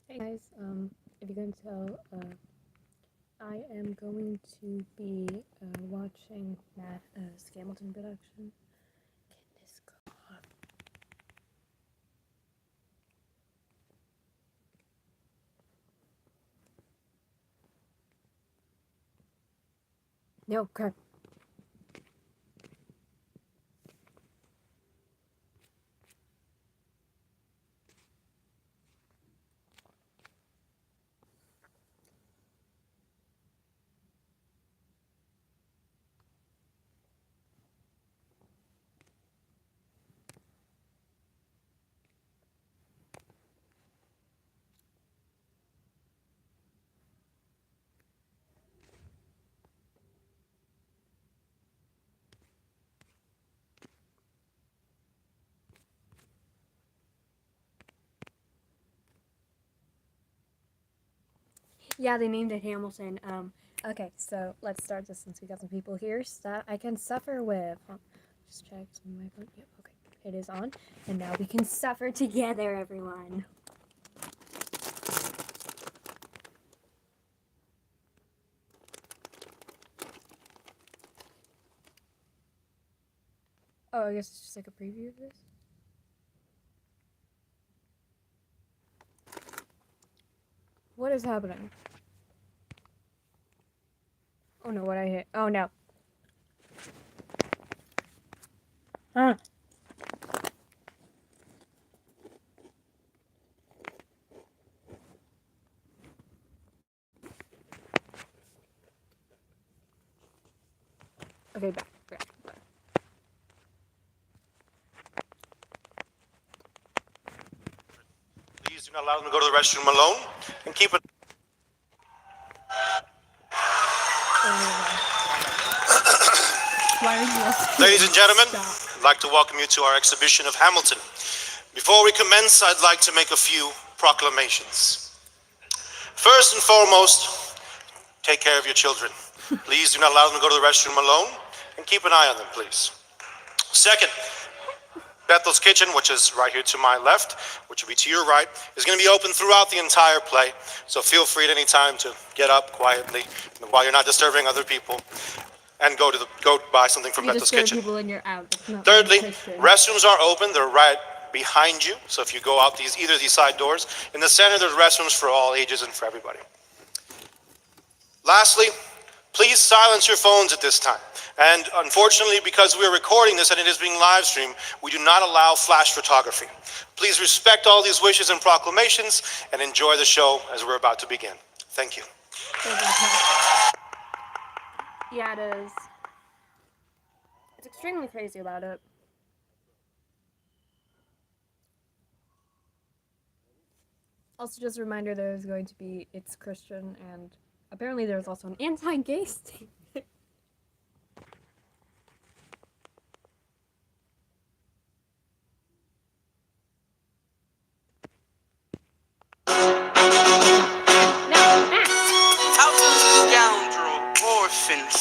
Hey guys, if you can tell, I am going to be watching that Scamilton production. Can this go up? No, crap. Yeah, they named it Hamilton. Okay, so let's start this since we got some people here. That I can suffer with. Just check my phone. Yep, okay. It is on. And now we can suffer together, everyone. Oh, I guess it's just like a preview of this. What is happening? Oh no, what I hit? Oh no. Huh. Okay, back. Please do not allow them to go to the restroom alone and keep it. Ladies and gentlemen, I'd like to welcome you to our exhibition of Hamilton. Before we commence, I'd like to make a few proclamations. First and foremost, take care of your children. Please do not allow them to go to the restroom alone and keep an eye on them, please. Second, Bethel's Kitchen, which is right here to my left, which will be to your right, is going to be open throughout the entire play. So feel free at any time to get up quietly while you're not disturbing other people and go buy something from Bethel's Kitchen. People and you're out. Thirdly, restrooms are open. They're right behind you. So if you go out either of these side doors, in the center there's restrooms for all ages and for everybody. Lastly, please silence your phones at this time. And unfortunately, because we're recording this and it is being live streamed, we do not allow flash photography. Please respect all these wishes and proclamations and enjoy the show as we're about to begin. Thank you. Yeah, it is. It's extremely crazy about it. Also, just a reminder, there's going to be It's Christian, and apparently there's also an anti-gay statement.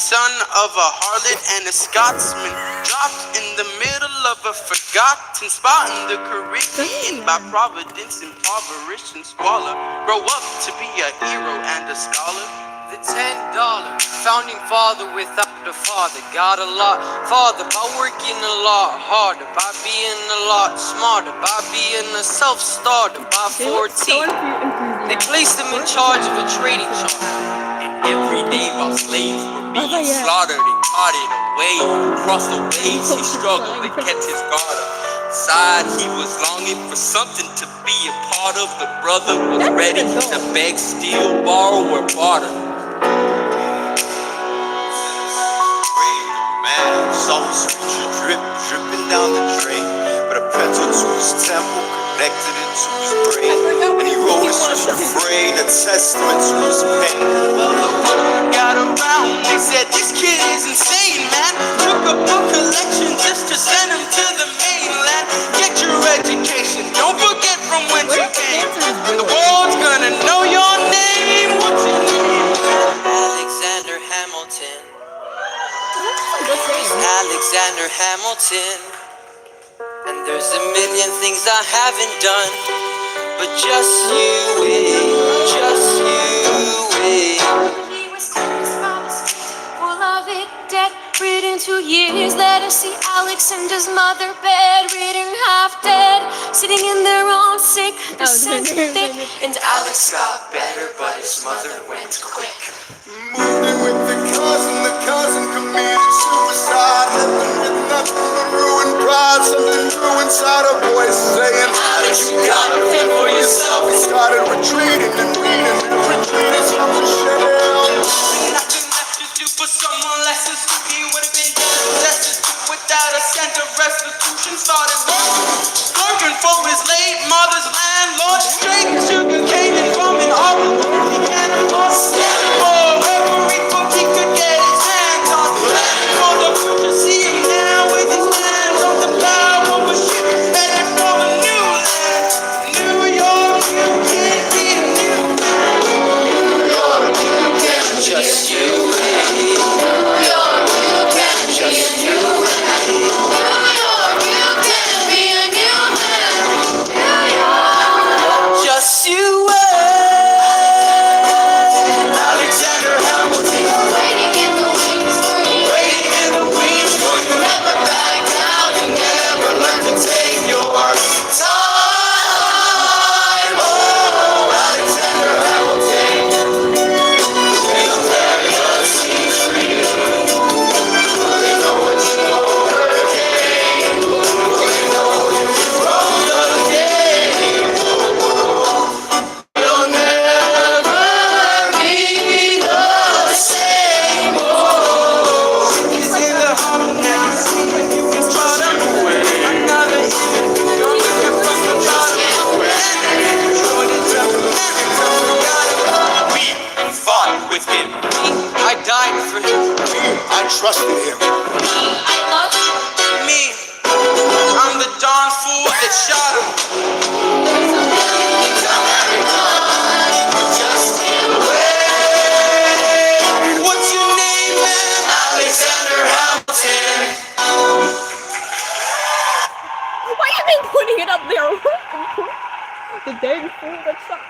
Son of a harlot and a Scotsman, dropped in the middle of a forgotten spot in the Caribbean by providence, impoverished and squalor. Grow up to be a hero and a scholar. The $10 founding father without a father got a lot farther by working a lot harder, by being a lot smarter, by being a self-starter. By 14, they placed him in charge of a trading charter. Every day while slaves were being slaughtered and carted away across the waves, he struggled and kept his guard up. Inside he was longing for something to be a part of. The brother was ready to beg, steal, borrow, or barter. Man, saw his future dripping down the drain, but a pencil to his temple connected it to his brain, and he wrote his refrain, a testament to his pain. Well, the word got around, they said this kid is insane, man. Took a book collection just to send him to the mainland. Get your education, don't forget from whence you came. The world's gonna know your name. What's your name? Alexander Hamilton. Alexander Hamilton. And there's a million things I haven't done, but just you wait. 2 years later, see Alexander's mother bedridden, half dead, sitting in their own sick, the thick. And Alex got better, but his mother went quick. Moved in with the cousin committed suicide. Nothing with nothing but ruined pride. Something grew inside a voice saying, Alex, you gotta fend for yourself. He started retreating and reading and retreating from the shell. Nothing left to do for someone less than he would have been destitute without a cent of restitution. Started working for his late mother's landlord, straight sugar cane and from an horrible he can't afford. For every book he could get his hands on, for the future, see him now with his hands on the bow of a ship headed for a new land. New York, you can't be a new man. New York, you can't just you. New York, you can't just you. New York, you can't be a new man. New York, just you. Alexander Hamilton, waiting in the wings for you. Waiting in the wings for you. Never back down and never learn to take your time. Oh, Alexander Hamilton, will carry us free. They know what you overcame. They know you rose again. You'll never be the same. Oh, it's in the heart of now. You can spot them away. Another image. You're looking from the bottom away. We fought with him. I died for him. I trusted him. I love Me, I'm the darn fool that shot him. What's your name, man? Alexander Hamilton. Why are they putting it up there? The dang fool that shot.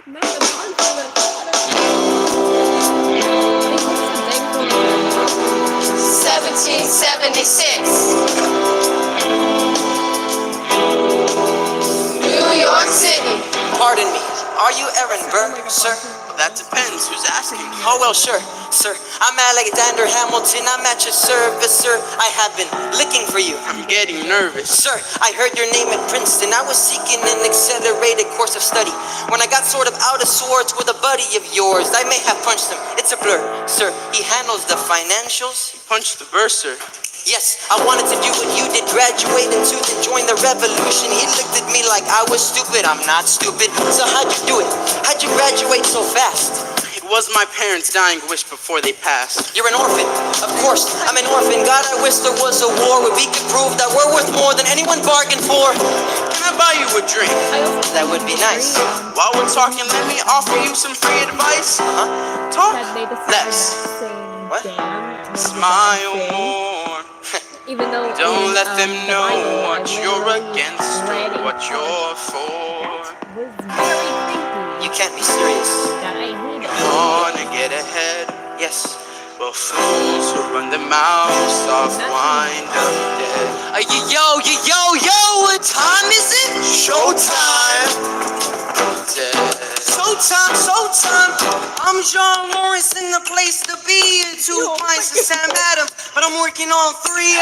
Not the darn fool that shot him. I think it's the dang fool. 1776. New York City. Pardon me, are you Aaron Burke, sir? That depends, who's asking? Oh, well, sure, sir. I'm Alexander Hamilton, I'm at your service, sir. I have been looking for you. I'm getting nervous. Sir, I heard your name at Princeton. I was seeking an accelerated course of study. When I got sort of out of sorts with a buddy of yours, I may have punched him. It's a blur. Sir, he handles the financials. Punch the bursar. Yes, I wanted to do what you did, graduate into and join the revolution. He looked at me like I was stupid. I'm not stupid. So how'd you do it? How'd you graduate so fast? It was my parents' dying wish before they passed. You're an orphan. Of course, I'm an orphan. God, I wish there was a war where we could prove that we're worth more than anyone bargained for. Can I buy you a drink? That would be nice. While we're talking, let me offer you some free advice. Huh? Talk Had they decided less. saying What? damn, and then Smile they said more. even though Don't in, let them the know Bible, I what you're literally against read or in what part you're for. that was very creepy. You can't be serious. That I hated. Wanna get ahead? Yes. But fools who run their mouths off wind up dead. Yo, what time is it? Showtime! Dead. Showtime. I'm John Morris in the place to be. 2 pints of Sam Adams, but I'm working on 3.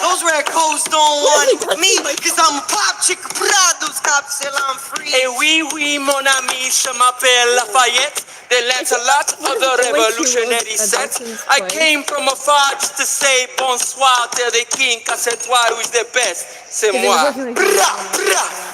Those red coats don't want me, cause I'm a pop chick. Those cops till I'm free. Et oui, mon ami, je m'appelle Lafayette. The Lancelot of the revolutionary set. I came from afar just to say bonsoir to the king, cause c'est toi who's the best. C'est moi.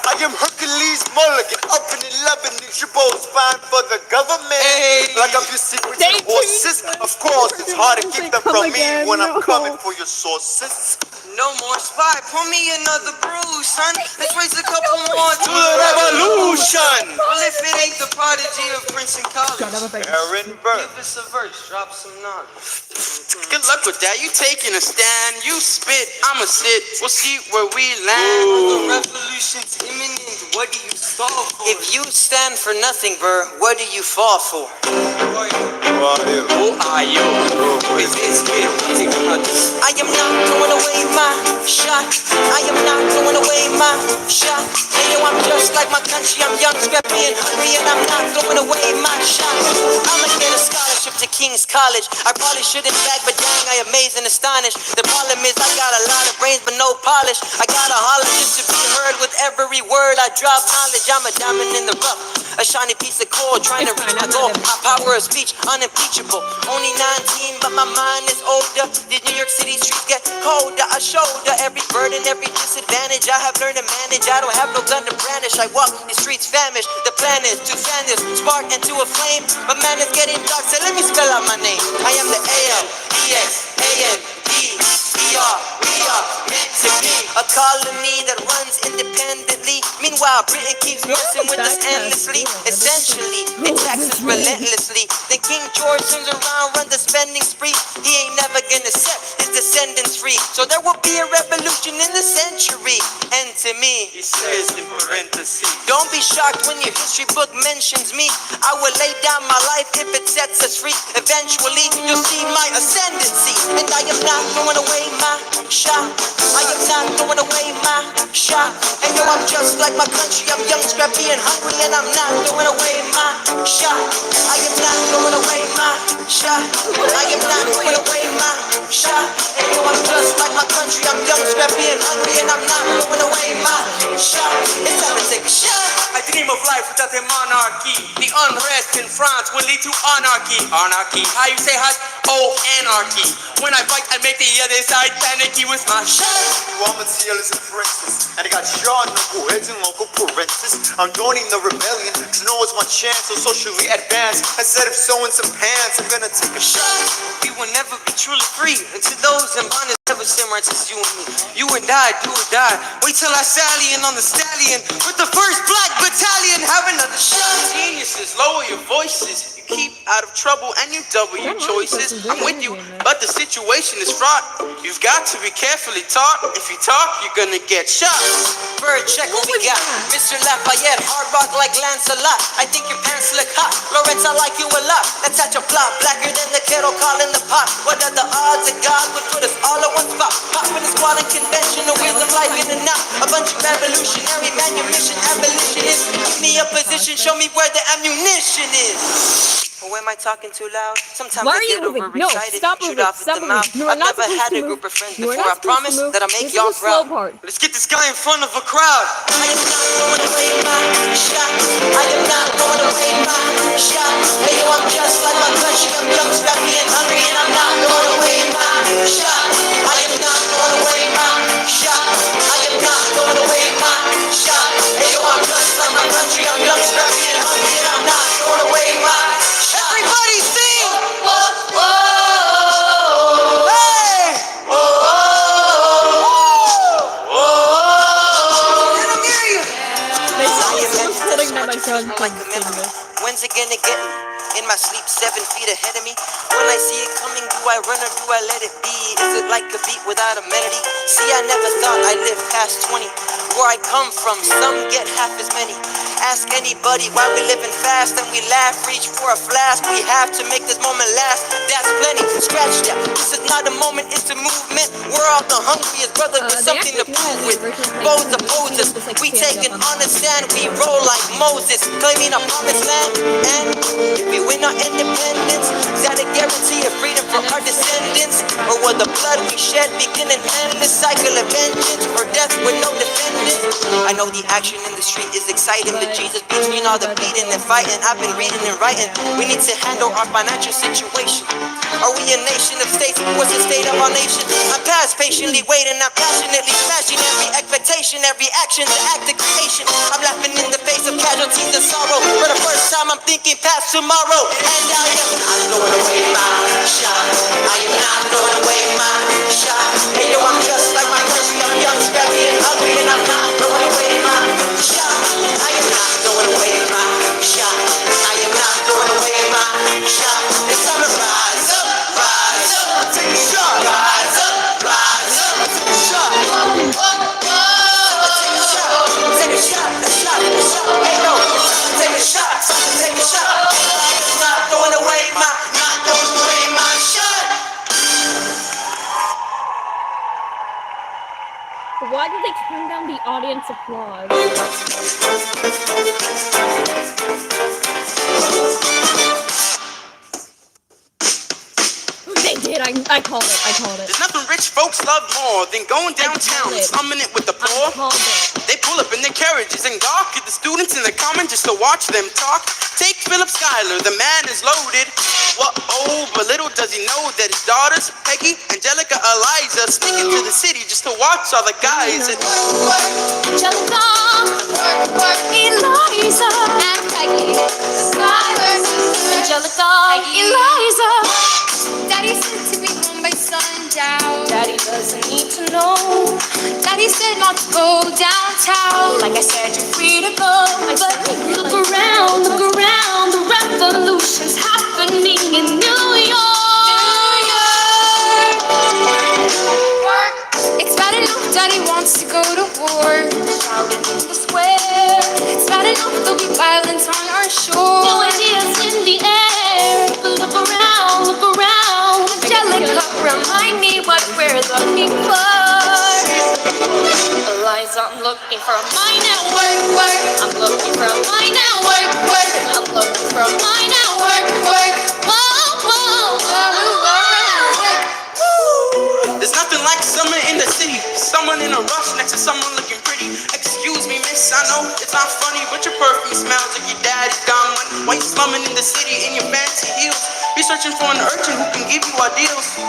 I am Hercules Mulligan, up in 11 new boats fine for the government. Hey. Like I'm your secrets and horses. Of course, it's hard to keep them from me when I'm coming for your sources. No more spy, pour me another brew, son. Let's raise a couple more To the revolution! Well, if it ain't the prodigy of Prince prince in college. Aaron Burr. Give us a verse, drop some knowledge. Good luck with that. You taking a stand, you spit, I'ma sit. We'll see where we land. The revolution's imminent. What do you stall for? If you stand for nothing, Burr, what do you fall for? Who are you? Is this kid? I am not throwing away my shot. I am not throwing away my shot. Hey, yo, I'm just like my country. I'm young, scrappy, and hungry, and I'm not throwing away my shot. I'ma get a scholarship to King's College. I probably shouldn't bag, but dang, I amaze and astonish. The problem is I got a lot of brains, but no polish. I gotta holler just to be heard with every word. I drop knowledge. I'm a diamond in the rough, a shiny piece of coal, trying to reach my goal. My power of speech, unimpeachable. Only 19, but my mind is older. The New York City streets get colder. I shoulder every burden, every disadvantage. I have learned to manage. I don't have no gun to brandish. I walk the streets famished. The plan is to fan this spark into a flame. But man, it's getting dark, so let me spell out my name. I am the A-L-E-X-A-N-D-E-R. We are meant to be a colony that runs independently. Meanwhile, Britain keeps messing with us endlessly. Essentially, it taxes relentlessly. Then King George turns around, runs a spending spree. He ain't never gonna set his descendants free. So there will be a revolution in the century. And to me, He says in parentheses. don't be shocked when your history book mentions me. I will lay down my life if it sets us free. Eventually, you'll see my ascendancy. And I am not throwing away my shot. I am not throwing away my shot. And yo, I'm just like my country. I'm young, scrappy, and hungry, and I'm not throwing away my shot. I am not throwing away my shot. I am not throwing away my shot. And yo, I'm just like my country. I'm young, scrappy, and hungry, and I'm not throwing away my shot. It's time to take a shot. I dream of life without a monarchy. The unrest in France will lead to anarchy. Anarchy. How you say hot? Oh, anarchy. When I fight, I make the other side panicky with my shot. You are materialist and princess, and I got short knuckleheads and local parentheses. I'm joining the rebellion, cause no it's my chance to socially advance. Instead of sewing some pants, I'm gonna take a shot. We will never be truly free until those in bondage never same rights as you and me. You and I, do or die. Wait till I sally in on the stallion with the first black battalion. Have another shot. Geniuses, lower your voices. You keep out of trouble and you double your choices. I'm with you, but the situation is fraught. You've got to be carefully taught. If you talk, you're gonna get shot. Bird, check what we got. Mr. Lafayette, hard rock like Lancelot. I think your pants look hot. Lawrence, I like you a lot. Let's hatch a plot, blacker than the kettle calling the pot. What are the odds that God would put us all in one spot? Pop in a squad and convention, the wheels of life in and out. A bunch of revolutionary manumission abolitionists. Give me a position, show me where the ammunition is. Or am I talking too loud? Sometimes Why I are you get moving? overexcited. No, stop Shoot moving. off Stop at the mouth. moving. You are I've not never supposed had to a move. group of friends You are before. not I supposed to promise move. that I'll make This y'all is the slow proud. part. Let's get this guy in front of a crowd. I am not throwing away my shot. I am not throwing away my shot. Hey yo, I'm just like my country. I'm young, scrappy, and hungry, and I'm not throwing away my shot. I am not throwing away my shot. I am not throwing away my shot. Hey yo, I'm just like my country. I'm young, scrappy, and hungry, and I'm not throwing away my shot. Everybody sing! Whoa, whoa, hey! Whoa, whoa, whoa. Let 'em hear you. They sound like someone's holding my microphone. Like a memory. When's it gonna get me? In my sleep, 7 feet ahead of me. When I see it coming, do I run or do I let it be? Is it like a beat without amenity? See, I never thought I'd live past 20. Where I come from, some get half as many. Ask anybody why we living fast and we laugh, reach for a flask. We have to make this moment last. That's plenty. Scratch that. This is not a moment, it's a movement. We're all the hungriest brothers with something to prove with. Bows opposes. We take an honest stand. We roll like Moses, claiming a promised land. And if we win our independence, is that a guarantee of freedom for our descendants? Or will the blood we shed begin an endless cycle of vengeance or death with no defendant? I know the action in the street is exciting, but Jesus between all the bleeding and fighting. I've been reading and writing. We need to handle our financial situation. Are we a nation of states? What's the state of our nation? I'm past patiently waiting. I'm passionately smashing every expectation, every action to act to creation. I'm laughing in the face of casualties and sorrow. For the first time, I'm thinking past tomorrow. And I am not throwing away my shot. I am not throwing away my shot. Hey yo, I'm just like my country. I'm young, scrappy, and ugly, and I'm not throwing away my shot. I am not throwing away my shot. I am not throwing turn down the audience applause. They did. I called it. There's nothing rich folks love more than going downtown and slumming it with the poor. They pull up in their carriages and gawk at the students in the common just to watch them talk. Take Philip Schuyler, the man is loaded. What oh, but little does he know that his daughters, Peggy, Angelica, Eliza, sneak into the city just to watch all the guys. And Angelica, Eliza, and Peggy. Schuyler, Angelica, Eliza. Daddy said to be home by sundown. Daddy doesn't need to know. Daddy said not to go downtown. Like I said, you're free to go. But look around, the revolution's happening in New York. It's bad enough Daddy wants to go to war. Shouting in the square. It's bad enough there'll be violence on our shore. No ideas in the air. Look around. Angelica, remind me what we're looking for. Eliza, I'm looking for mine at work. I'm looking for mine at work. I'm looking for mine at work. there's nothing like summer in the city. Someone in a rush next to someone looking pretty. Excuse me, miss, I know it's not funny, but your perfume smells like your daddy's gone money. Why you slumming in the city in your fancy heels? Be searching for an urchin who can give you ideals. You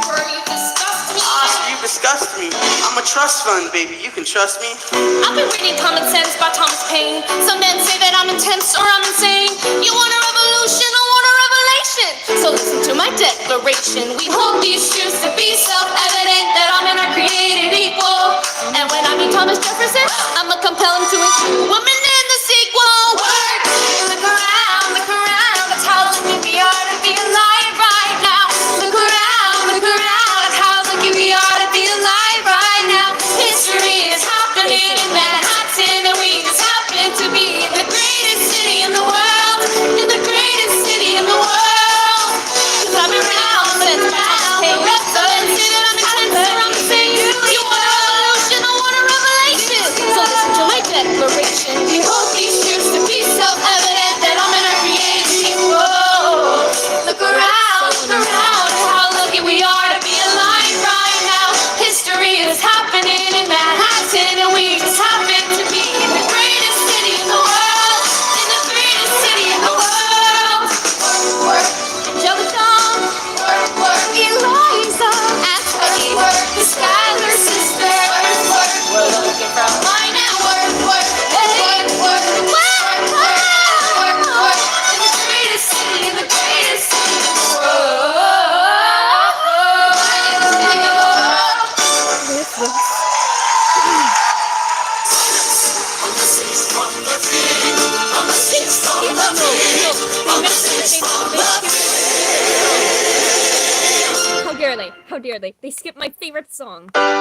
disgust me. I'm a trust fund, baby. You can trust me. I've been reading Common Sense by Thomas Paine. Some men say that I'm intense or I'm insane. You want a revolution, I want a revelation. So listen to my declaration. We hold these truths to be self-evident that all men are created equal. And when I meet Thomas Jefferson, I'ma compel him to include women in the sequel. Work. Look around. That's how lucky we are to be alive right now. Look around. That's how lucky we are to be alive right now. History is happening in Manhattan, and we just happen to be in the greatest city in the world. In the greatest city in the world. 'Cause I've been around since past. Hey, reference it, I'm intense, or I'm saying you want a revolution, I want a revelation. So listen to my declaration. We hold these truths to be self-evident that all men are created equal. Look around, how lucky we are to be alive right now. History is happening in Manhattan, and we just happen to be in the greatest city in the world. In the greatest city in the world. Angelica, Eliza, and Peggy, the Schuyler sisters. We're looking for mine at work. In the greatest city in the world. How dare they? They skipped my favorite song. Don't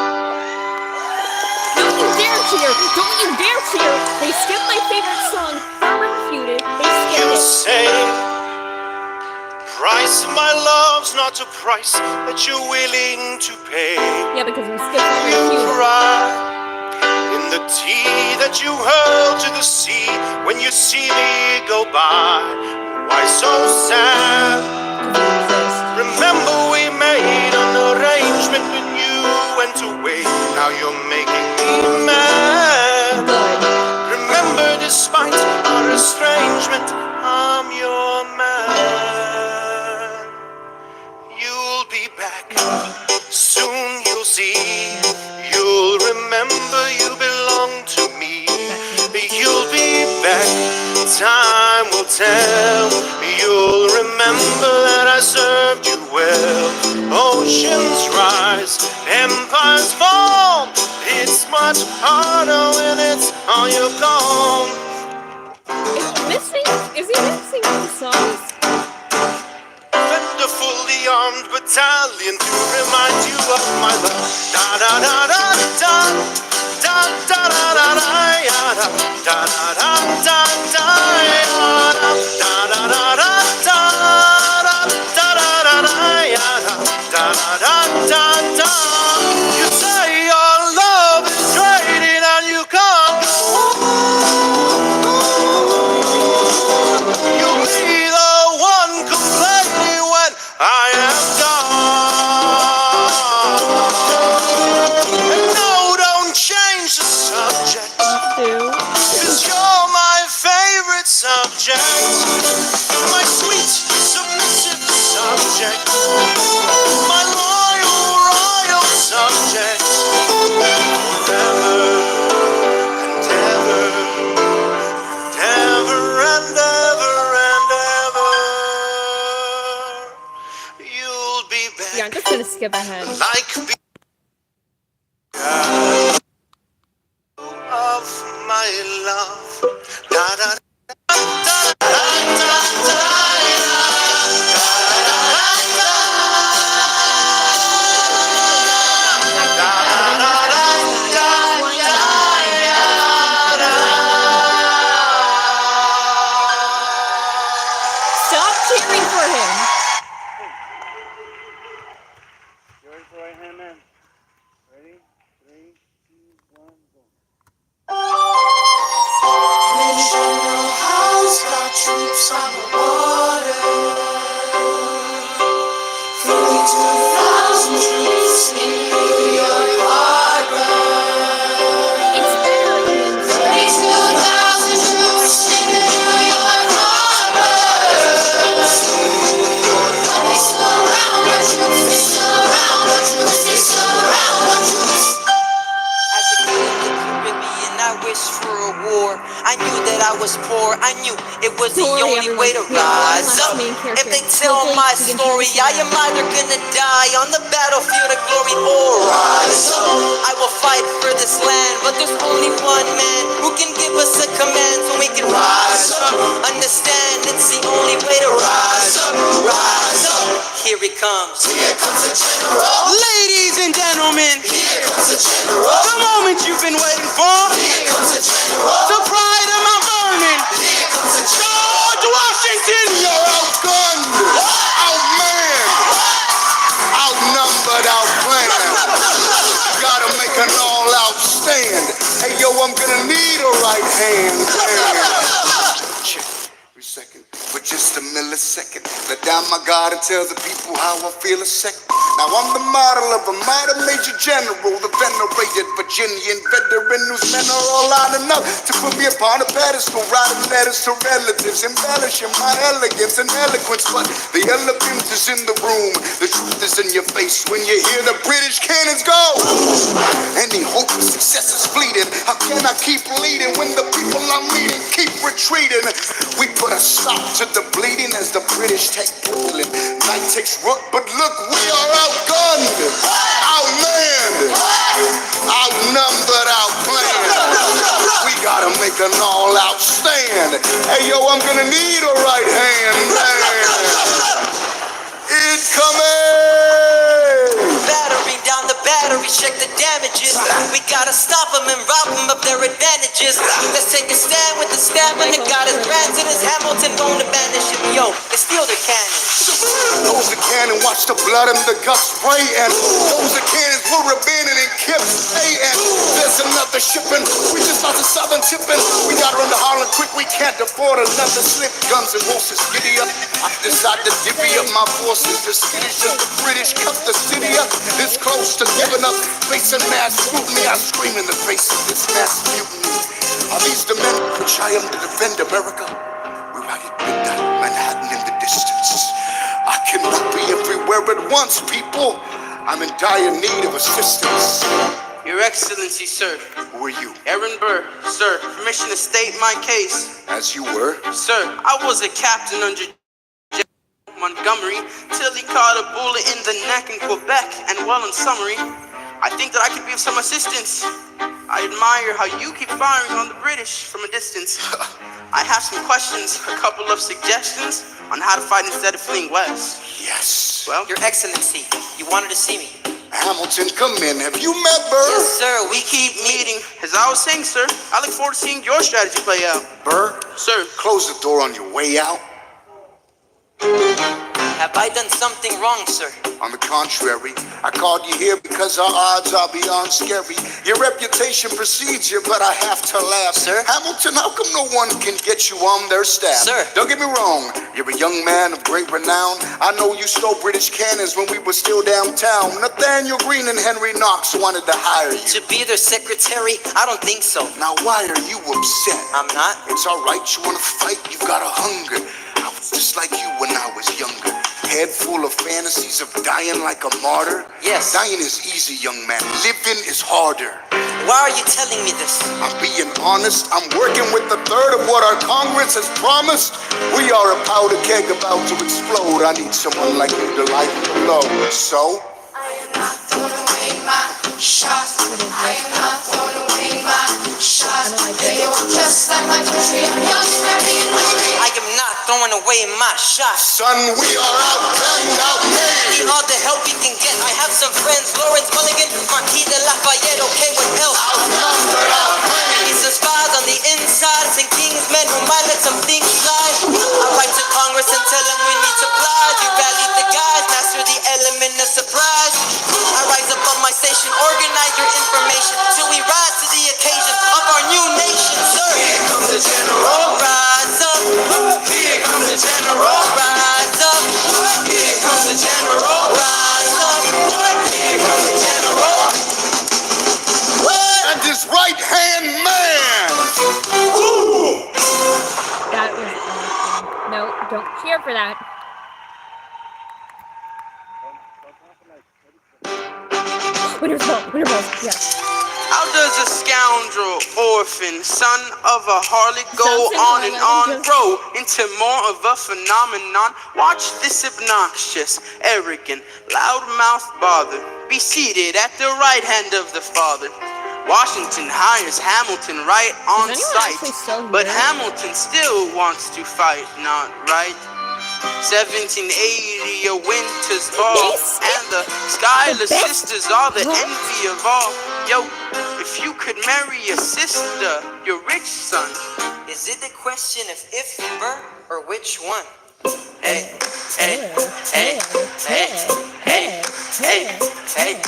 you dare cheer! They skipped my favorite song. Refuted. They skipped You it. say, price of my love's not a price that you're willing to pay. Yeah, because we skipped Refuted. Pride in the tea that you hurl to the sea when you see me go by. Why so sad? Remember we made an arrangement when you went away. Now you're making me mad. Remember, despite our estrangement, I'm your man. You'll be back soon, you'll see. You'll remember you belong to me. You'll be back, time will tell. You'll remember that I served you well. Oceans rise, empires fall. It's much harder when it's on your gone. Is he missing the songs? Send a fully armed battalion to remind you of my love. Da da da da da. Da da da da da da da da da da da da da da da da da da. You say your love is draining and you subject, my sweet, submissive subject, my loyal, royal subject, forever and ever, ever and ever and ever, you'll be back. Yeah, I'm just gonna skip ahead. Like of my love. Da, da, da, da, da, da, Stop cheering for him. You ready for right hand man? Ready? 3, 2, 1, go. General House got troops on the water. 32,000 troops in New York Harbor. It's better than 32,000 troops in New York Harbor. They surround our troops, they surround our troops, they surround our troops. As a kid in the Caribbean, I wished for a war. I knew that I was poor. I knew it was the Don't worry, only way to everyone. We are rise last up. main If character. they tell Hopefully my we can story, choose I am either gonna die on the battlefield of glory or rise up. I will fight for this land, but there's only one man who can give us a command so we can rise up. Understand, it's the only way to rise up. Rise up. Here he comes. Here comes the general. Ladies and gentlemen, Here comes the general. the moment you've been waiting for. Here comes the general. The pride of Mount Vernon. Here comes the general. George Washington. You're outgunned, outmanned, outnumbered, outplanned. Gotta make an all-out stand. Hey, yo, I'm gonna need a right hand. Check. Every second, for just a millisecond. Let down my guard and tell the people how I feel a second. Now I'm the model of a mighty major general, the venerated Virginian veteran whose men are all lining up to put me upon a pedestal, writing letters to relatives, embellishing my elegance and eloquence. But the elegance is in the room, the truth is in your face when you hear the British cannons go. Any hope of success is fleeting. How can I keep leading when the people I'm leading keep retreating? We put a stop to the bleeding as the British take Brooklyn. Night takes root, but look, we are outgunned, outmanned, outnumbered, outplanned. We gotta make an all-out stand. Hey, yo, I'm gonna need a right hand man. Incoming! Battery down the battery, check the damages. We gotta stop them and rob them of their advantages. Let's take a stand with the stamina. Got his brands in his Hamilton, won't abandon ship. Yo, they steal their cannons. Those that can and watch the blood and the guts spray, and those that can is will abandon and kept stay. And there's another shipping. We just lost a southern tipping. We gotta run to Holland quick. We can't afford another slip. Guns and horses, giddy up. I decide to divvy up my forces. The skittish as the British cut the city up. This close to giving up, facing mass scrutiny. I scream in the face of this mass mutiny. Are these the men which I am to defend America? We ride at midnight, Manhattan in the distance. I cannot be everywhere at once, people. I'm in dire need of assistance. Your Excellency, sir. Who are you? Aaron Burr, sir. Permission to state my case. As you were? Sir, I was a captain under Montgomery till he caught a bullet in the neck in Quebec. And well, in summary, I think that I could be of some assistance. I admire how you keep firing on the British from a distance. I have some questions, a couple of suggestions on how to fight instead of fleeing west. Yes. Well, Your Excellency, you wanted to see me. Hamilton, come in. Have you met Burr? Yes, sir. We keep meeting. As I was saying, sir, I look forward to seeing your strategy play out. Burr, Sir, close the door on your way out. Have I done something wrong, sir? On the contrary, I called you here because our odds are beyond scary. Your reputation precedes you, but I have to laugh. Sir? Hamilton, how come no one can get you on their staff? Sir. Don't get me wrong, you're a young man of great renown. I know you stole British cannons when we were still downtown. Nathaniel Greene and Henry Knox wanted to hire you. To be their secretary? I don't think so. Now why are you upset? I'm not. It's alright, you wanna fight, you've got a hunger. I was just like you when I was younger. Head full of fantasies of dying like a martyr. Yes. Dying is easy, young man. Living is harder. Why are you telling me this? I'm being honest. I'm working with a third of what our Congress has promised. We are a powder keg about to explode. I need someone like you to light the load. So? I am not throwing away my shot. I am not throwing away my shot. They were just like my country. I'm young, happy, and hungry. I am not throwing away my shot. Son, we are outgunned, outmanned. Need all the help we can get. I have some friends, Lawrence Mulligan, Marquis de Lafayette, okay with help. Outnumbered, outmanned. Need some spies on the inside, some Kingsmen who might let some things slide. I write to Congress and tell them we need supplies. You rally the guys, master the element of surprise. I rise above my station, organize your information till we rise to the occasion of our new nation, sir. Here comes the general. Rise up, Here comes the general. rise up, Here comes the general. rise up. Here comes the general. And his right-hand man. That was awesome. No, don't cheer for that. Winner's ball, yeah. How does a scoundrel, orphan, son of a harlot go Something on going and on, on, grow into more of a phenomenon? Watch this obnoxious, arrogant, loud-mouthed bother be seated at the right hand of the Father. Washington hires Hamilton right on Is anyone sight, actually still but here? Hamilton still wants to fight, not right. 1780, a winter's ball, and the Schuyler sisters are the envy of all. Yo, if you could marry a sister, your rich son. Is it a question of if, or which one? Hey, Hey, hey, hey, hey, hey, hey, hey.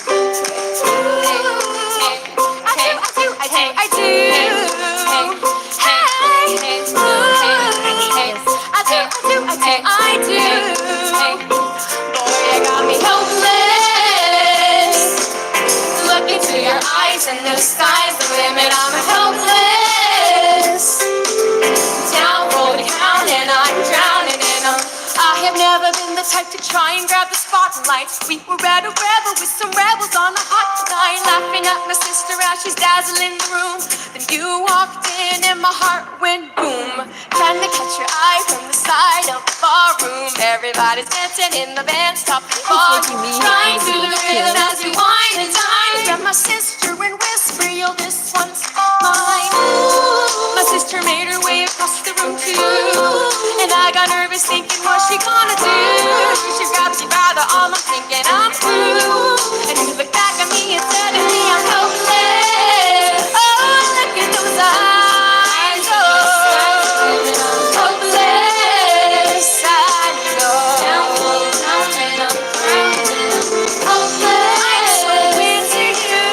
I do. Boy, you got me helpless. Look into your eyes and the sky's the limit. I'm helpless. Down, roll down, and I'm drowning in them. I have never been the type to try and grab the spotlight. We were at a rebel with some rebels on the hot night, laughing at my sister as she's dazzling the room. Then you walked in and my heart went boom. Trying to catch your eye from the side of the barroom. Everybody's dancing in the band's top ballroom, trying to the rhythm as we wine and dine. Grab my sister and whisper, yo, this one's mine. My sister made her way across the room too, and I got nervous thinking, what's she gonna do? She grabs you by the arm, I'm thinking I'm through. And you look back at me and said to me, I'm helpless. Oh, look at those eyes, oh, hopeless. I know. I'm so into you.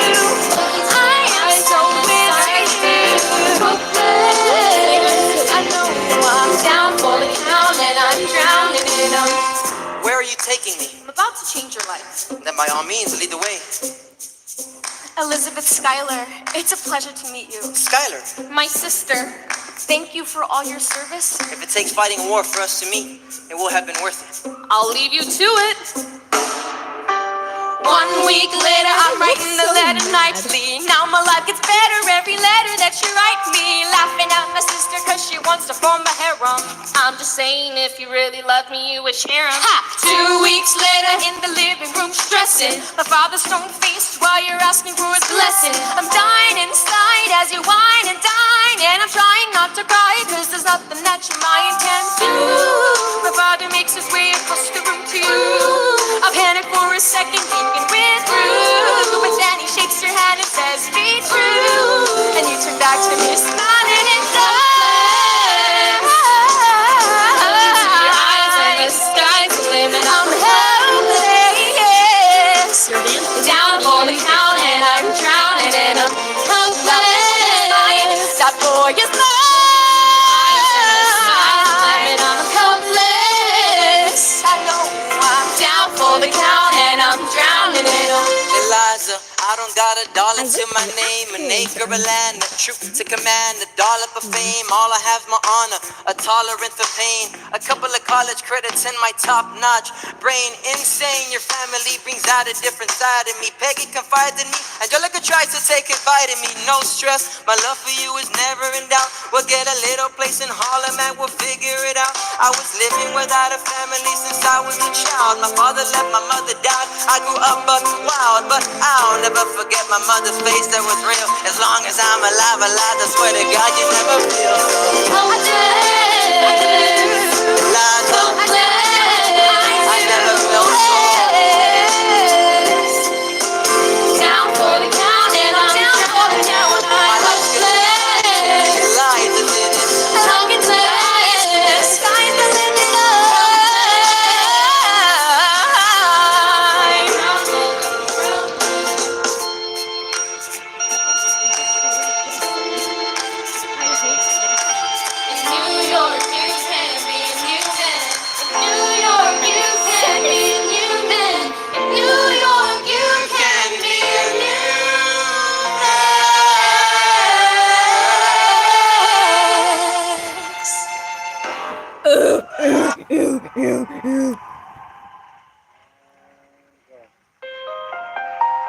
I am so into you. Hopeless. I know I'm down for the count and I'm drowning in them. Where are you taking me? I'm about to change your life. Then by all means, lead the way. Elizabeth Schuyler, it's a pleasure to meet you. Schuyler, My sister, thank you for all your service. if it takes fighting a war for us to meet, it will have been worth it. I'll leave you to it. 1 week later, I'm writing the letter nightly. Now my life gets better every letter that you write me. Laughing at my sister cause she wants to form a harem. I'm just saying if you really love me, you would share 'em. 2 weeks later, in the living room stressing. My father's stone-faced while you're asking for his blessing. I'm dying inside as you whine and dine. And I'm trying not to cry cause there's nothing that you might can do. My father makes his way across the room to you. I panic for a second, thinking we're through. But then he shakes your hand and says, be true. And you turn back to me, smiling and love. Your eyes and the sky's the limit. got a dollar I to wish my the name, an accents acre of are- land, a troop to command, a dollop of fame. All I have my honor, a tolerance for pain, a couple of college credits in my top notch brain. Insane, your family brings out a different side of me. Peggy confides in me, Angelica tries to take a bite of me. No stress, my love for you is never in doubt. We'll get a little place in Harlem and we'll figure it out. I was living without a family since I was a child. My father left, my mother died. I grew up but wild, but I'll never forget my mother's face that was real. As long as I'm alive, I swear to God you never feel lies up. I never felt so. Down for the count and I'm down for the count. My life's gonna lies in it. Talking to the sky's the limit. In New York, you can be a human. In New York, you can be a human. In New York, you can be a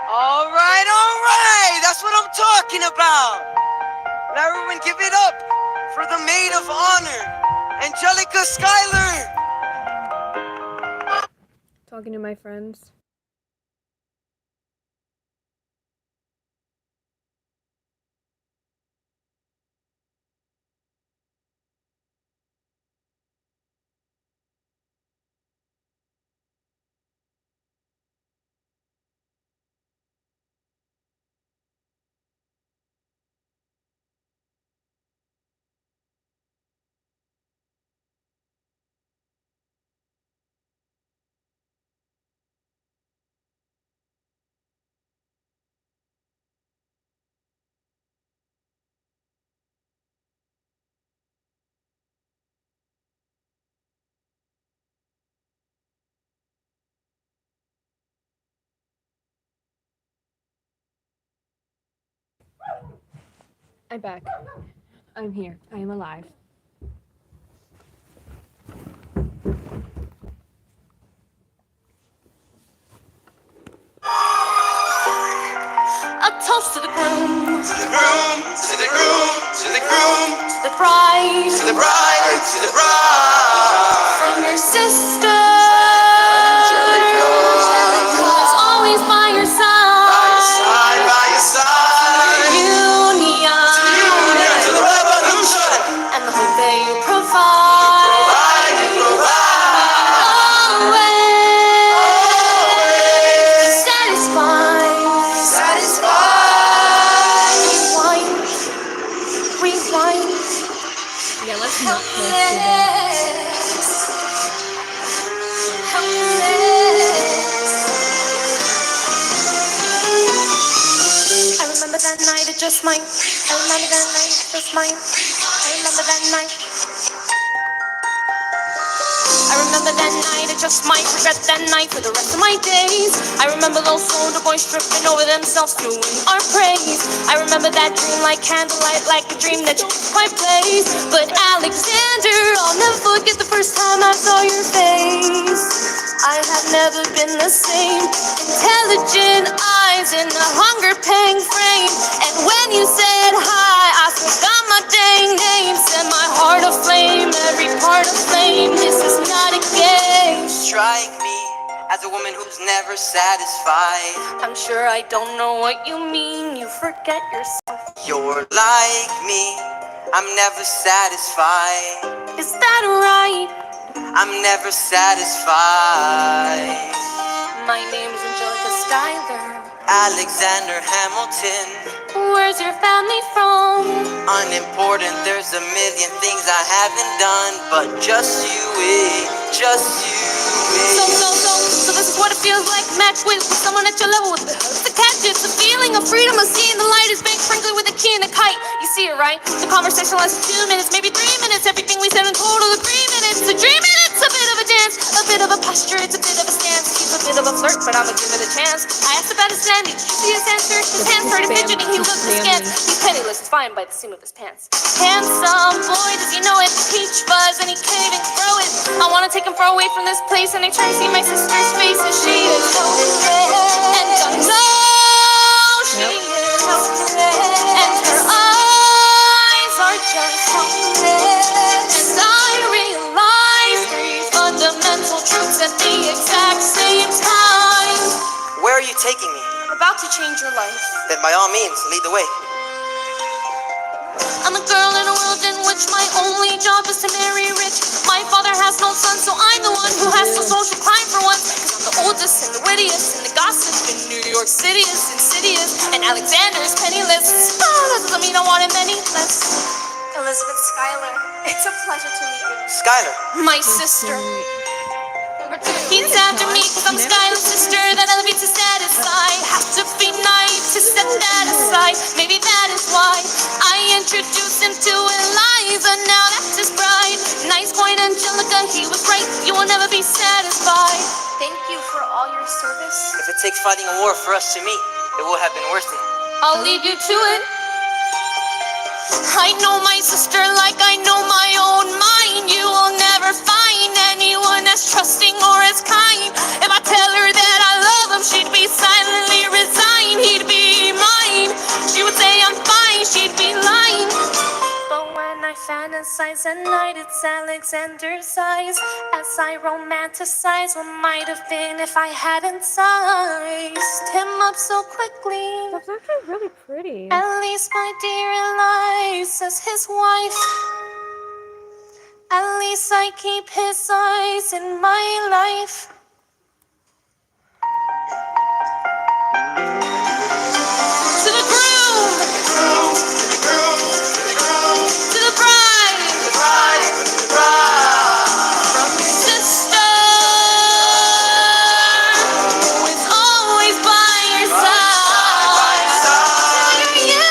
All right, that's what I'm talking about. Now everyone give it up for the maid of honor, Angelica Schuyler. Talking to my friends. I'm back. I'm here. I am alive. A toast to the groom, To the groom, to the groom, to the groom, the bride, to the bride, to the bride. from your sister. Who's always by your side. Side by your side. Union. Union to the revolution. And the hope that you provide. Provide, you provide. Always. Satisfied. Satisfied. Rewind. Yeah, let's not close to that. I remember that night, it just might. I remember that night, it just might. I remember that night. I remember that night, I just might regret that night for the rest of my days. I remember those older boys tripping over themselves doing our praise. I remember that dream like candlelight, like a dream that took my place. But Alexander, I'll never forget the first time I saw your face. I have never been the same. Intelligent eyes in a hunger pang frame. And when you said hi, I forgot my dang name. Set my heart aflame, every part aflame. This is not a game. Strike me as a woman who's never satisfied. I'm sure I don't know what you mean. You forget yourself. You're like me, I'm never satisfied. Is that right? I'm never satisfied. My name's Angelica Schuyler. Alexander Hamilton, Where's your family from? unimportant, there's a million things I haven't done, but just you, just you. So this is what it feels like. Match with someone at your level with the hooks to catch it. The feeling of freedom of seeing the light is being sprinkled with a key and a kite. You see it, right? The conversation lasts 2 minutes, maybe 3 minutes. Everything we said in total is 3 minutes. A dream and it's a bit of a dance. A bit of a posture, it's a bit of a stance. He's a bit of a flirt, but I'ma give it a chance. I asked about his standing, did you see his answer? His hands started fidgeting, he looked askance. He's penniless, it's fine by the seam of his pants. Handsome boy, does he know it? Peach fuzz, and he can't even throw it. I wanna take him far away from this place, and I try to see my sister's face, and she is so red. And I know she is so red. And her eyes are just so red. And I realize three fundamental truths at the exact same time. Where are you taking me? About to change your life. Then by all means, lead the way. I'm a girl in a world in which my only job is to marry rich. My father has no son, so I'm the one who has to social climb for once. 'Cause I'm the oldest and the wittiest, and the gossip in New York City is insidious, and Alexander is penniless. Oh, that doesn't mean I want him any less. Elizabeth Schuyler, it's a pleasure to meet you. Skylar. My sister. He's after me cause I'm Skylar's sister. That elevates to satisfy. Have to be nice to set that aside. Maybe that is why I introduced him to Eliza. Now that's his bride. Nice point, Angelica, he was right. You will never be satisfied. Thank you for all your service. If it takes fighting a war for us to meet, it will have been worth it. I'll leave you to it. I know my sister like I know my own mind. You will never find anyone as trusting or as kind. If I tell her that I love him, she'd be silently resigned. He'd be mine. She would say I'm fine, she'd be lying. But when I fantasize at night, it's Alexander's eyes. As I romanticize what might have been if I hadn't sized him up so quickly. That's actually really pretty. At least my dear Eliza's his wife. At least I keep his eyes in my life. To the groom, to the bride, from your sister, who is always by your side. Yeah.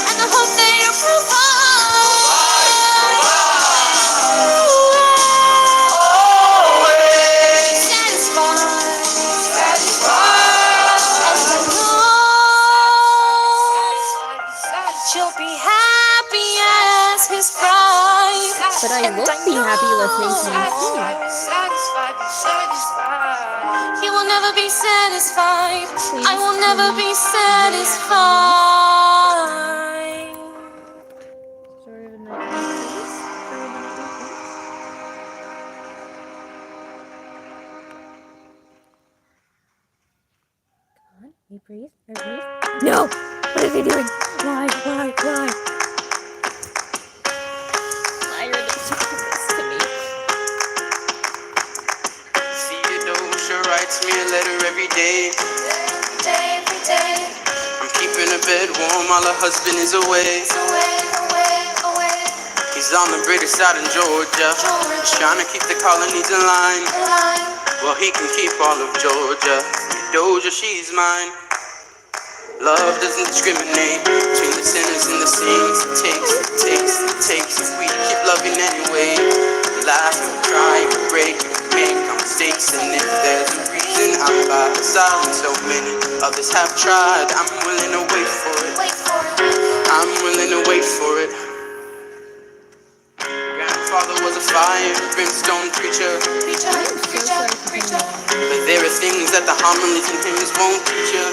And I hope that you provide. She'll be happy as his bride. But I won't be happy listening to you sing. He will never be satisfied. I will never be satisfied. Story of a night, please. Come on, me breathe. No! What are they doing? Why? Lyra doesn't do this to me. Theodosia writes me a letter every day. Every day, I'm keeping her bed warm while her husband is away. away. He's on the British side in Georgia. He's trying to keep the colonies in line. Well, he can keep all of Georgia. Theodosia, she's mine. Love doesn't discriminate between the sinners and the saints. It takes. If we keep loving anyway, we laugh and we cry and we break and we make our mistakes. And if there's a reason I'm by her side when so many others have tried, I'm willing to wait for it. I'm willing to wait for it. Grandfather was a fire and brimstone preacher. But there are things that the homilies and hymns won't teach you.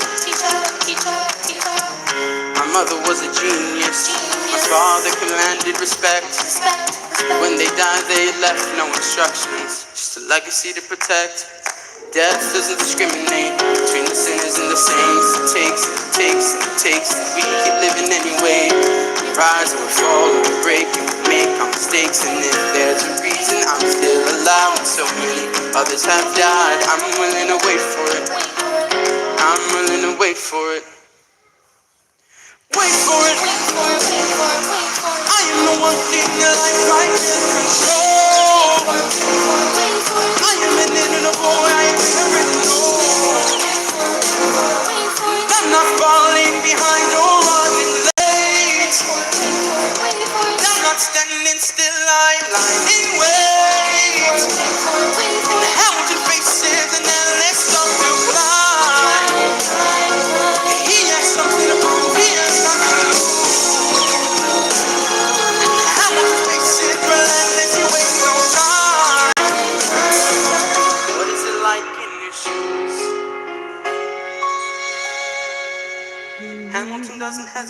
My mother was a genius. My father commanded respect. When they died, they left no instructions, just a legacy to protect. Death doesn't discriminate between the sinners and the saints. It takes. We keep living anyway. We rise and we fall and we break and we make our mistakes. And if there's a reason I'm still alive when so many others have died, I'm willing to wait for it. I'm willing to wait for it. Wait for it. I am the one thing that I can control. I am an in a boy, I am in I'm not falling behind or running late. I'm not standing still, I'm lying in wait.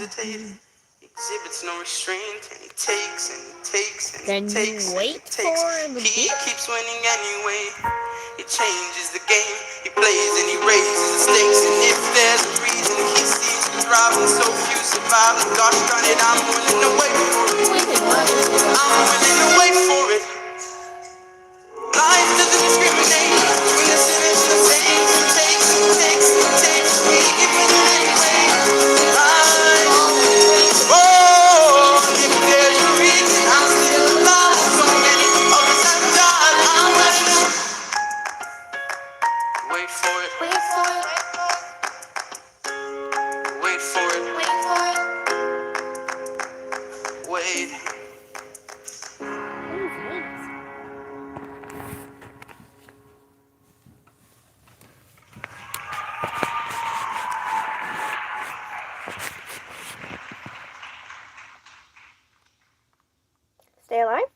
hesitating. He exhibits no restraint, and he takes and he takes and Then he you takes and he wait takes. for the He beat. keeps winning anyway. He changes the game. He plays and he raises the stakes. And if there's a reason he sees me thriving, so few survive. Gosh darn it, I'm willing to wait for it. I'm willing to wait for it. Life doesn't discriminate between the sinners and the saints. He takes, he takes, he takes. He keeps winning anyway. Oh, if there's a reason I'm still alive, so many others have died. I'm ready to wait for it. Wait for it. Wait for it. Wait for it. Wait. Stay alive?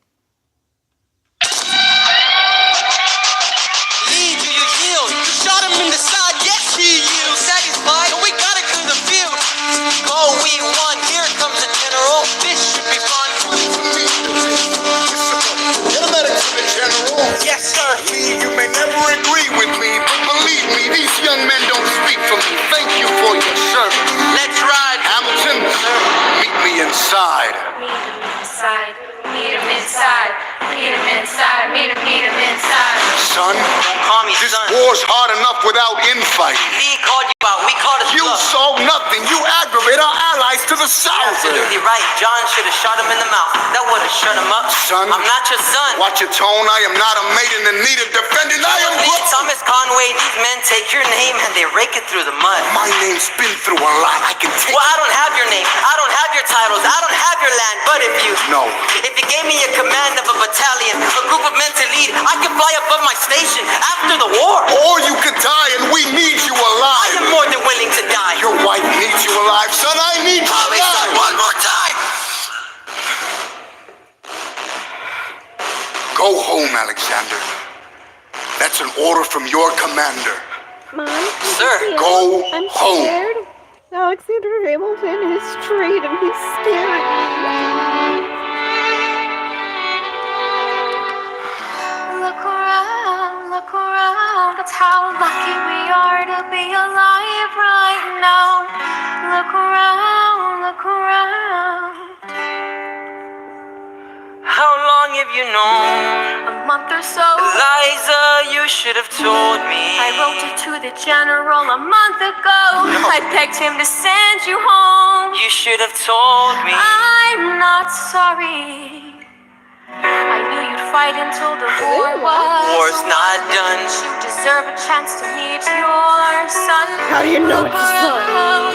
Lead, do you yield? You shot him in the side, yes he yields. Satisfied, so we gotta clear the field. Go, we won, here comes the general. This should be fun. Get to the general. Yes, sir. Lee, you may never agree with me, but believe me, these young men don't speak for me. Thank you for your service. Let's ride. Hamilton, meet me inside. Meet him inside. Meet him inside. Meet him inside. Meet him inside. Son, Don't call me this son. war's hard enough without infighting. He called you out, we called us You bluff. saw nothing. You aggravate our allies to the south. Absolutely right. John should have shot him in the mouth. That would have shut him up. Son. I'm not your son. Watch your tone. I am not a maiden in need of defending. I am Lee, Thomas Conway, these men take your name and they rake it through the mud. My name's been through a lot. I can take Well, I don't have your name. I don't have your titles. I don't have your land. But if you gave me a command of a battalion, a group of men to lead, I could fly above my station after the war. Or you could die, and we need you I alive. am more than willing to die. Your wife needs you alive, son. I need you Call me son alive. one more time. Go home, Alexander. That's an order from your commander. Mom? Sir, go I'm home. scared. Alexander Hamilton is straight and he's staring at me. Look around, that's how lucky we are to be alive right now. Look around. how long have you known? A month or so. Eliza, you should have told me. I wrote it to the general a month ago. I begged him to send you home. You should have told me. I'm not sorry. I knew you'd fight until the war was War's not over. done. You deserve a chance to meet your son. How do you know it's his son?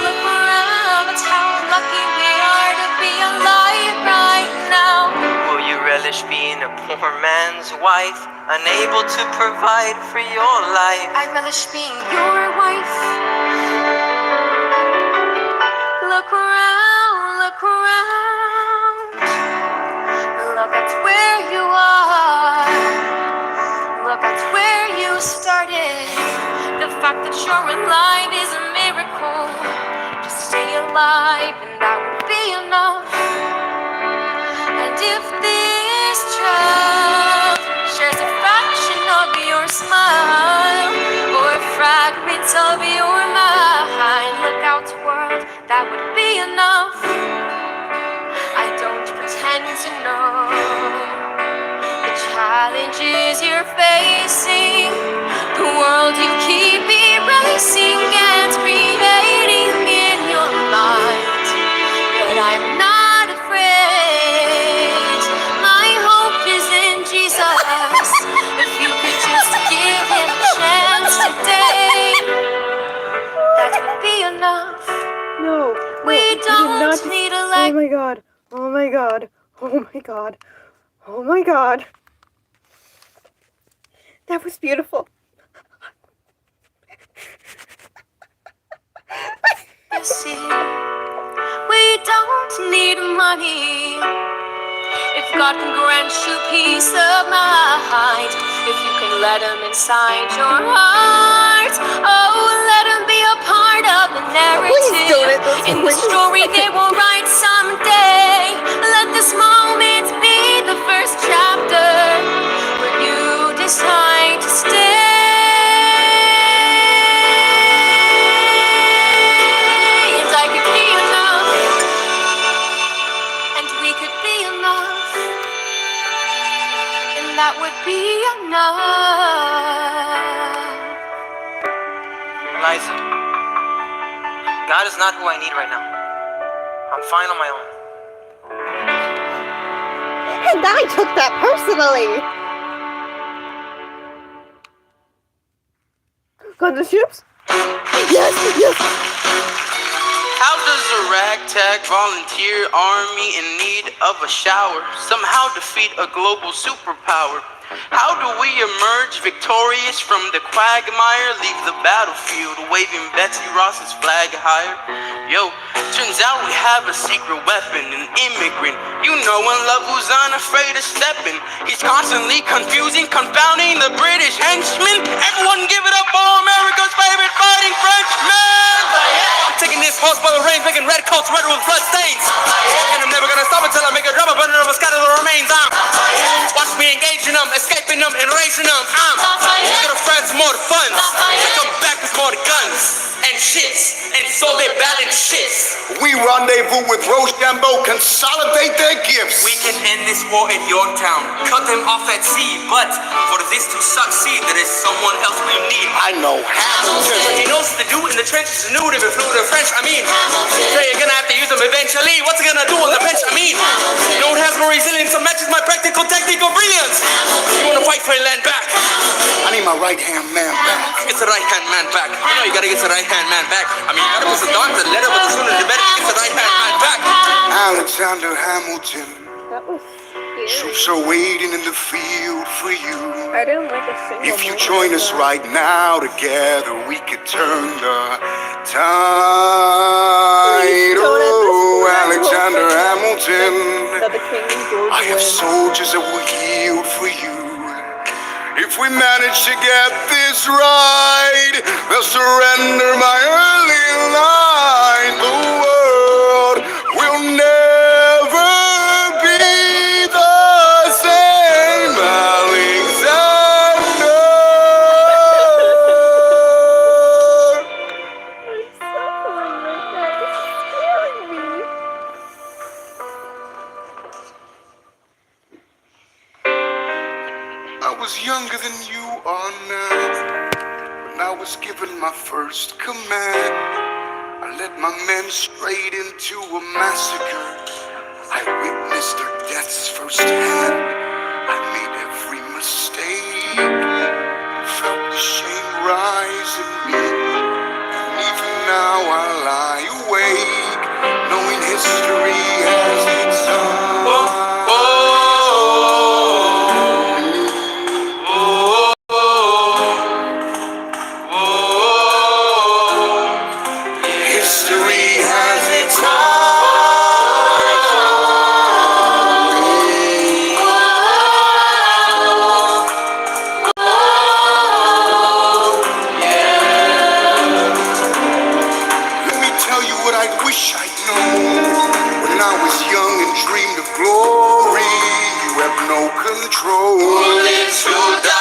Look around, that's how lucky we are to be alive right now. Will you relish being a poor man's wife, unable to provide for your life? I relish being your wife. Look around. Look at where you are. Look at where you started. The fact that you're alive is a miracle. Just stay alive and that would be enough. And if this truck shares a fraction of your smile or fragments of your mind, look out world, that would be enough. I don't pretend to know the challenges you're facing, the world you keep erasing and creating in your mind. But I'm not afraid. My hope is in Jesus. If you could just give him a chance today, that would be enough. No. We you did don't not need a Oh leg. my god. Oh my god. Oh my god. Oh my god. That was beautiful. You see, we don't need money. If God can grant you peace of mind, if you can let him inside your heart, oh, let him be a part of the narrative. In the story they will write someday. Let this moment be the first chapter where you decide to stay. And I could be enough, and we could be enough, and that would be enough. Liza, God is not who I need right now. I'm fine on my own. And I took that personally. Got the ships? Yes, yes. How does a ragtag volunteer army in need of a shower somehow defeat a global superpower? How do we emerge victorious from the quagmire, leave the battlefield waving Betsy Ross's flag higher? Yo, turns out we have a secret weapon, an immigrant. You know, in love who's unafraid of stepping. He's constantly confusing, confounding the British henchmen. Everyone give it up for America's favorite fighting Frenchman! I'm taking this horse by the reins, making red coats red with blood stains. And I'm never gonna stop until I make a drop, burning up, scatter the remains. Watch me engaging them, escaping them, and raising them. Get a friends more funds. They come back with more guns and shits, and so they balance shits. We rendezvous with Rochambeau, consolidate their gifts. We can end this war in Yorktown, cut them off at sea, but for this to succeed, there is someone else we need. I know Hamilton. He knows what to do in the trenches, knew to be fluent in French, so you're gonna have to use them eventually. What's he gonna do on the bench, Don't have no resilience, so matches my practical technical brilliance. You wanna fight for your land back? I need my right-hand man back. Get the right-hand man back. You know you gotta get the right-hand man back. You gotta put some doctor, let him, but the sooner the better. Get the right-hand man back. Alexander Hamilton. That was scary. Troops are waiting in the field for you. I didn't like a single If you moment join of us that. right now, together we could turn the tide. Oh, Alexander Hamilton. That the King and George I have win. soldiers that will yield for you. If we manage to get this right, they'll surrender my early line. The world will never be the same, Alexander. I'm suffering right now. This is scaring me. I was younger than you are now, when I was given my first command. I led my men straight into a massacre. I witnessed their deaths firsthand. I made every mistake, felt the shame rise in me. And even now I lie awake, knowing history has its own. History has its Let me tell you what I wish I'd known when I was young and dreamed of glory. You have no control. Who lives, who dies?